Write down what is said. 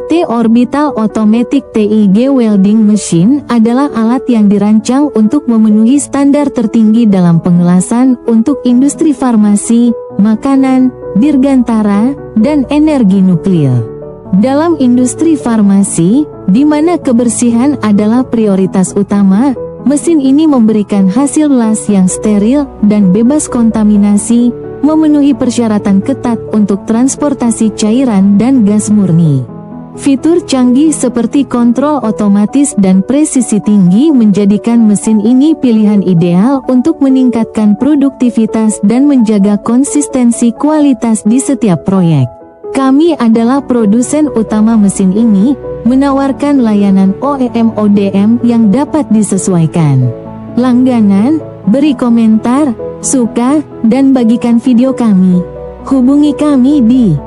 TATE Orbital Automatic TIG Welding Machine adalah alat yang dirancang untuk memenuhi standar tertinggi dalam pengelasan untuk industri farmasi, makanan, dirgantara, dan energi nuklir. Dalam industri farmasi, di mana kebersihan adalah prioritas utama, mesin ini memberikan hasil las yang steril dan bebas kontaminasi, memenuhi persyaratan ketat untuk transportasi cairan dan gas murni. Fitur canggih seperti kontrol otomatis dan presisi tinggi menjadikan mesin ini pilihan ideal untuk meningkatkan produktivitas dan menjaga konsistensi kualitas di setiap proyek. Kami adalah produsen utama mesin ini, menawarkan layanan OEM/ODM yang dapat disesuaikan. Langganan, beri komentar, suka, dan bagikan video kami. Hubungi kami di